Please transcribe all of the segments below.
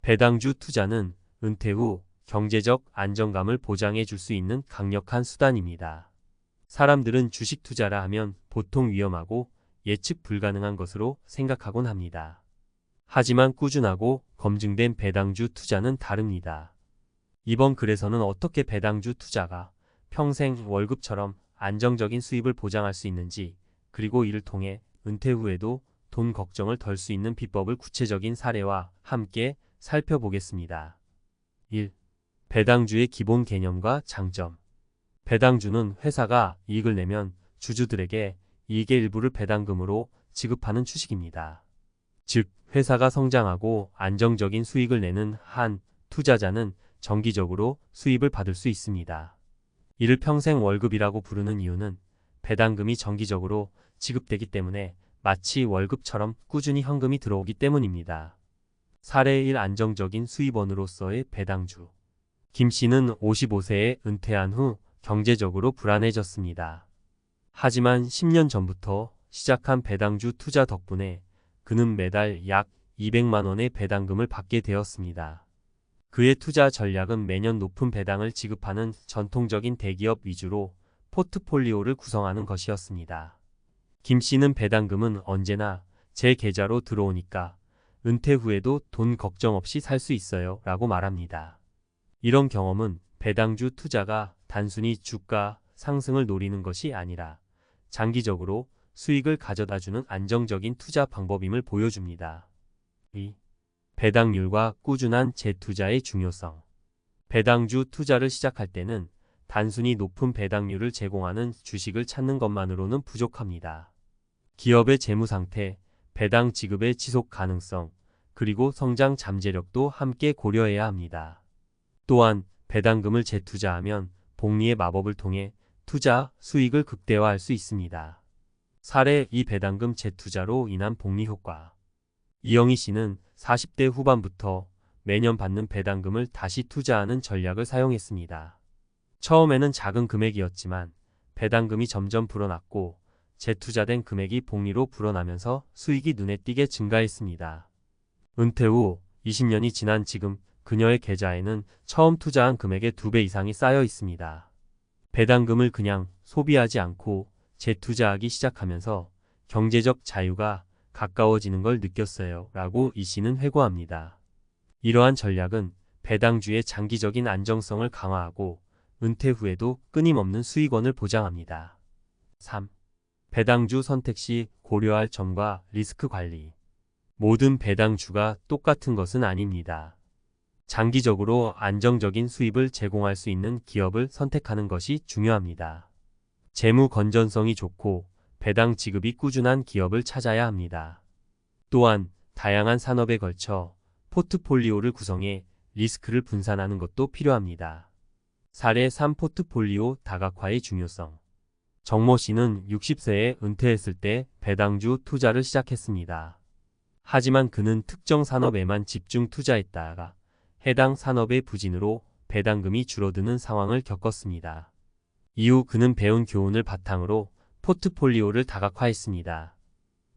배당주 투자는 은퇴 후 경제적 안정감을 보장해 줄 수 있는 강력한 수단입니다. 사람들은 주식 투자라 하면 보통 위험하고 예측 불가능한 것으로 생각하곤 합니다. 하지만 꾸준하고 검증된 배당주 투자는 다릅니다. 이번 글에서는 어떻게 배당주 투자가 평생 월급처럼 안정적인 수입을 보장할 수 있는지, 그리고 이를 통해 은퇴 후에도 돈 걱정을 덜 수 있는 비법을 구체적인 사례와 함께 살펴보겠습니다. 1. 배당주의 기본 개념과 장점. 배당주는 회사가 이익을 내면 주주들에게 이익의 일부를 배당금으로 지급하는 주식입니다. 즉, 회사가 성장하고 안정적인 수익을 내는 한 투자자는 정기적으로 수입을 받을 수 있습니다. 이를 평생 월급이라고 부르는 이유는 배당금이 정기적으로 지급되기 때문에 마치 월급처럼 꾸준히 현금이 들어오기 때문입니다. 사례 1. 안정적인 수입원으로서의 배당주. 김 씨는 55세에 은퇴한 후 경제적으로 불안해졌습니다. 하지만 10년 전부터 시작한 배당주 투자 덕분에 그는 매달 약 200만 원의 배당금을 받게 되었습니다. 그의 투자 전략은 매년 높은 배당을 지급하는 전통적인 대기업 위주로 포트폴리오를 구성하는 것이었습니다. 김 씨는 배당금은 언제나 제 계좌로 들어오니까 은퇴 후에도 돈 걱정 없이 살 수 있어요 라고 말합니다. 이런 경험은 배당주 투자가 단순히 주가 상승을 노리는 것이 아니라 장기적으로 수익을 가져다주는 안정적인 투자 방법임을 보여줍니다. 2. 배당률과 꾸준한 재투자의 중요성. 배당주 투자를 시작할 때는 단순히 높은 배당률을 제공하는 주식을 찾는 것만으로는 부족합니다. 기업의 재무 상태, 배당 지급의 지속 가능성, 그리고 성장 잠재력도 함께 고려해야 합니다. 또한 배당금을 재투자하면 복리의 마법을 통해 투자 수익을 극대화할 수 있습니다. 사례 2. 배당금 재투자로 인한 복리 효과. 이영희 씨는 40대 후반부터 매년 받는 배당금을 다시 투자하는 전략을 사용했습니다. 처음에는 작은 금액이었지만 배당금이 점점 불어났고 재투자된 금액이 복리로 불어나면서 수익이 눈에 띄게 증가했습니다. 은퇴 후 20년이 지난 지금 그녀의 계좌에는 처음 투자한 금액의 2배 이상이 쌓여 있습니다. 배당금을 그냥 소비하지 않고 재투자하기 시작하면서 경제적 자유가 가까워지는 걸 느꼈어요 라고 이 씨는 회고합니다. 이러한 전략은 배당주의 장기적인 안정성을 강화하고 은퇴 후에도 끊임없는 수익원을 보장합니다. 3. 배당주 선택 시 고려할 점과 리스크 관리. 모든 배당주가 똑같은 것은 아닙니다. 장기적으로 안정적인 수입을 제공할 수 있는 기업을 선택하는 것이 중요합니다. 재무 건전성이 좋고 배당 지급이 꾸준한 기업을 찾아야 합니다. 또한 다양한 산업에 걸쳐 포트폴리오를 구성해 리스크를 분산하는 것도 필요합니다. 사례 3. 포트폴리오 다각화의 중요성. 정모 씨는 60세에 은퇴했을 때 배당주 투자를 시작했습니다. 하지만 그는 특정 산업에만 집중 투자했다가 해당 산업의 부진으로 배당금이 줄어드는 상황을 겪었습니다. 이후 그는 배운 교훈을 바탕으로 포트폴리오를 다각화했습니다.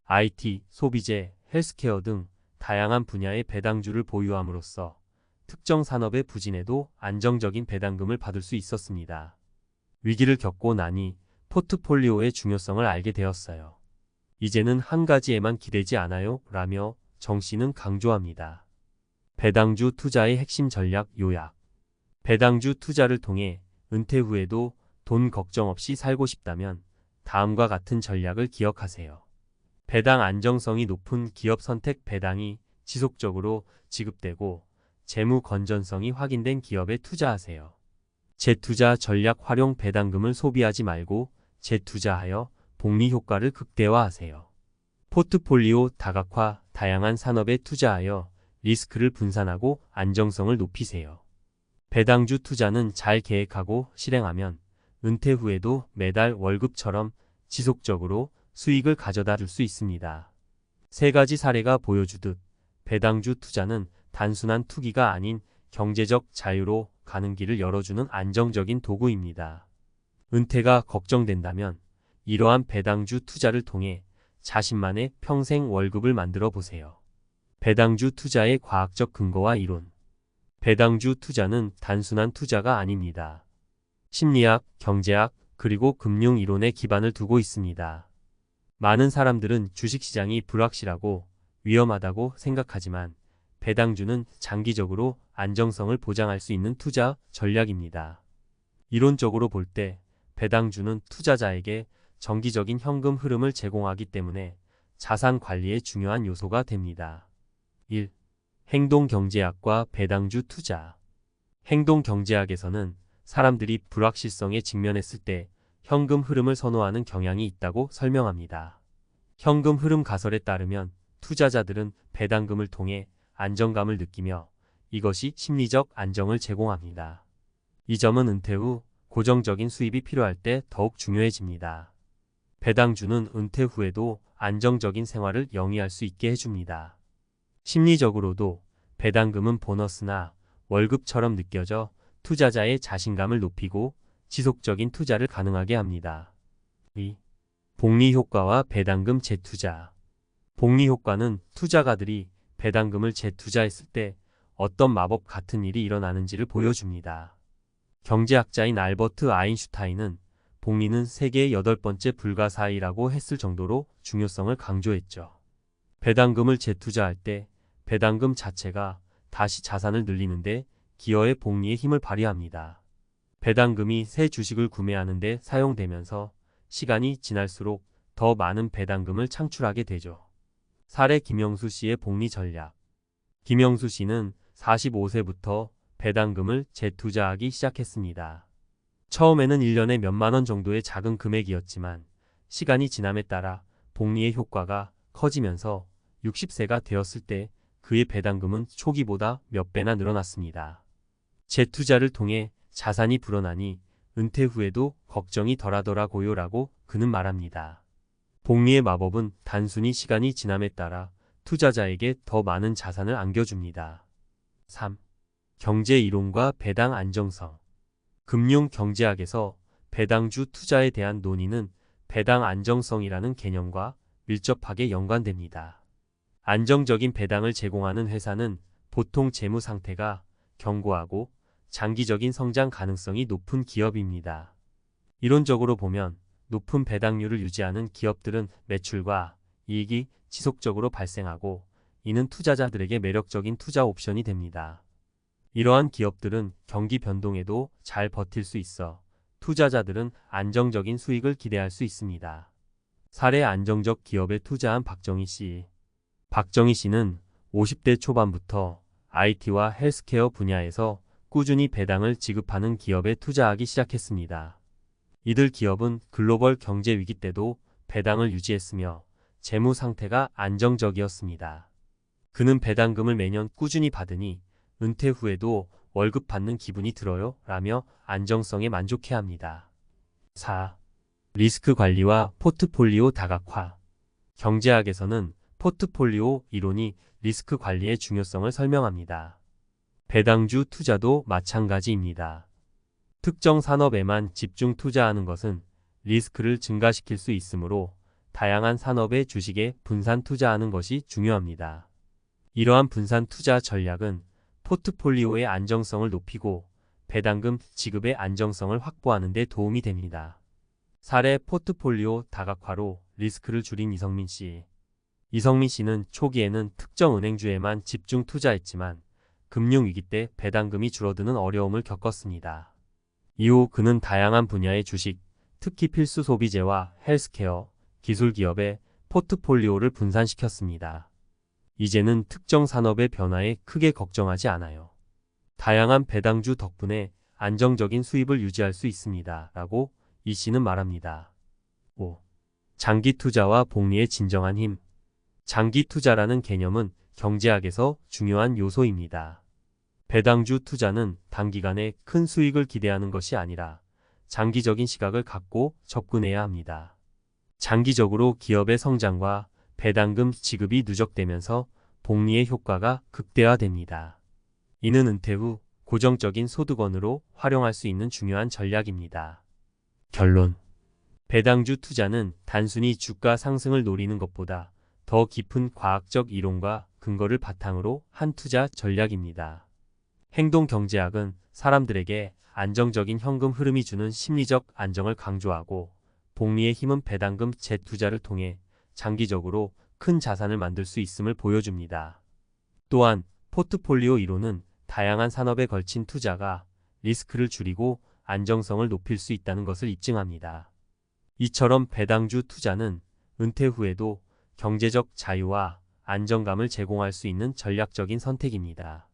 IT, 소비재, 헬스케어 등 다양한 분야의 배당주를 보유함으로써 특정 산업의 부진에도 안정적인 배당금을 받을 수 있었습니다. 위기를 겪고 나니 포트폴리오의 중요성을 알게 되었어요. 이제는 한 가지에만 기대지 않아요 라며 정 씨는 강조합니다. 배당주 투자의 핵심 전략 요약. 배당주 투자를 통해 은퇴 후에도 돈 걱정 없이 살고 싶다면 다음과 같은 전략을 기억하세요. 배당 안정성이 높은 기업 선택. 배당이 지속적으로 지급되고 재무 건전성이 확인된 기업에 투자하세요. 재투자 전략 활용. 배당금을 소비하지 말고 재투자하여 복리 효과를 극대화하세요. 포트폴리오 다각화. 다양한 산업에 투자하여 리스크를 분산하고 안정성을 높이세요. 배당주 투자는 잘 계획하고 실행하면 은퇴 후에도 매달 월급처럼 지속적으로 수익을 가져다 줄 수 있습니다. 세 가지 사례가 보여주듯 배당주 투자는 단순한 투기가 아닌 경제적 자유로 가는 길을 열어주는 안정적인 도구입니다. 은퇴가 걱정된다면 이러한 배당주 투자를 통해 자신만의 평생 월급을 만들어 보세요. 배당주 투자의 과학적 근거와 이론. 배당주 투자는 단순한 투자가 아닙니다. 심리학, 경제학, 그리고 금융 이론에 기반을 두고 있습니다. 많은 사람들은 주식시장이 불확실하고 위험하다고 생각하지만 배당주는 장기적으로 안정성을 보장할 수 있는 투자 전략입니다. 이론적으로 볼 때 배당주는 투자자에게 정기적인 현금 흐름을 제공하기 때문에 자산 관리의 중요한 요소가 됩니다. 1. 행동경제학과 배당주 투자. 행동경제학에서는 사람들이 불확실성에 직면했을 때 현금 흐름을 선호하는 경향이 있다고 설명합니다. 현금 흐름 가설에 따르면 투자자들은 배당금을 통해 안정감을 느끼며 이것이 심리적 안정을 제공합니다. 이 점은 은퇴 후 고정적인 수입이 필요할 때 더욱 중요해집니다. 배당주는 은퇴 후에도 안정적인 생활을 영위할 수 있게 해줍니다. 심리적으로도 배당금은 보너스나 월급처럼 느껴져 투자자의 자신감을 높이고 지속적인 투자를 가능하게 합니다. 2. 복리 효과와 배당금 재투자. 복리 효과는 투자가들이 배당금을 재투자했을 때 어떤 마법 같은 일이 일어나는지를 보여줍니다. 경제학자인 알버트 아인슈타인은 복리는 세계의 8번째 불가사의라고 했을 정도로 중요성을 강조했죠. 배당금을 재투자할 때 배당금 자체가 다시 자산을 늘리는데 기여의 복리의 힘을 발휘합니다. 배당금이 새 주식을 구매하는 데 사용되면서 시간이 지날수록 더 많은 배당금을 창출하게 되죠. 사례 김영수 씨의 복리 전략. 김영수 씨는 45세부터 배당금을 재투자하기 시작했습니다. 처음에는 1년에 몇만 원 정도의 작은 금액이었지만 시간이 지남에 따라 복리의 효과가 커지면서 60세가 되었을 때 그의 배당금은 초기보다 몇 배나 늘어났습니다. 재투자를 통해 자산이 불어나니 은퇴 후에도 걱정이 덜하더라고요 라고 그는 말합니다. 복리의 마법은 단순히 시간이 지남에 따라 투자자에게 더 많은 자산을 안겨줍니다. 3. 경제 이론과 배당 안정성. 금융 경제학에서 배당주 투자에 대한 논의는 배당 안정성이라는 개념과 밀접하게 연관됩니다. 안정적인 배당을 제공하는 회사는 보통 재무 상태가 견고하고 장기적인 성장 가능성이 높은 기업입니다. 이론적으로 보면 높은 배당률을 유지하는 기업들은 매출과 이익이 지속적으로 발생하고 이는 투자자들에게 매력적인 투자 옵션이 됩니다. 이러한 기업들은 경기 변동에도 잘 버틸 수 있어 투자자들은 안정적인 수익을 기대할 수 있습니다. 사례 안정적 기업에 투자한 박정희 씨. 박정희 씨는 50대 초반부터 IT와 헬스케어 분야에서 꾸준히 배당을 지급하는 기업에 투자하기 시작했습니다. 이들 기업은 글로벌 경제 위기 때도 배당을 유지했으며 재무 상태가 안정적이었습니다. 그는 배당금을 매년 꾸준히 받으니 은퇴 후에도 월급 받는 기분이 들어요 라며 안정성에 만족해합니다. 4. 리스크 관리와 포트폴리오 다각화. 경제학에서는 포트폴리오 이론이 리스크 관리의 중요성을 설명합니다. 배당주 투자도 마찬가지입니다. 특정 산업에만 집중 투자하는 것은 리스크를 증가시킬 수 있으므로 다양한 산업의 주식에 분산 투자하는 것이 중요합니다. 이러한 분산 투자 전략은 포트폴리오의 안정성을 높이고 배당금 지급의 안정성을 확보하는 데 도움이 됩니다. 사례 포트폴리오 다각화로 리스크를 줄인 이성민 씨. 이성민 씨는 초기에는 특정 은행주에만 집중 투자했지만 금융위기 때 배당금이 줄어드는 어려움을 겪었습니다. 이후 그는 다양한 분야의 주식, 특히 필수 소비재와 헬스케어, 기술기업의 포트폴리오를 분산시켰습니다. 이제는 특정 산업의 변화에 크게 걱정하지 않아요. 다양한 배당주 덕분에 안정적인 수입을 유지할 수 있습니다. 라고 이 씨는 말합니다. 5. 장기 투자와 복리의 진정한 힘. 장기 투자라는 개념은 경제학에서 중요한 요소입니다. 배당주 투자는 단기간에 큰 수익을 기대하는 것이 아니라 장기적인 시각을 갖고 접근해야 합니다. 장기적으로 기업의 성장과 배당금 지급이 누적되면서 복리의 효과가 극대화됩니다. 이는 은퇴 후 고정적인 소득원으로 활용할 수 있는 중요한 전략입니다. 결론. 배당주 투자는 단순히 주가 상승을 노리는 것보다 더 깊은 과학적 이론과 근거를 바탕으로 한 투자 전략입니다. 행동경제학은 사람들에게 안정적인 현금 흐름이 주는 심리적 안정을 강조하고 복리의 힘은 배당금 재투자를 통해 장기적으로 큰 자산을 만들 수 있음을 보여줍니다. 또한 포트폴리오 이론은 다양한 산업에 걸친 투자가 리스크를 줄이고 안정성을 높일 수 있다는 것을 입증합니다. 이처럼 배당주 투자는 은퇴 후에도 경제적 자유와 안정감을 제공할 수 있는 전략적인 선택입니다.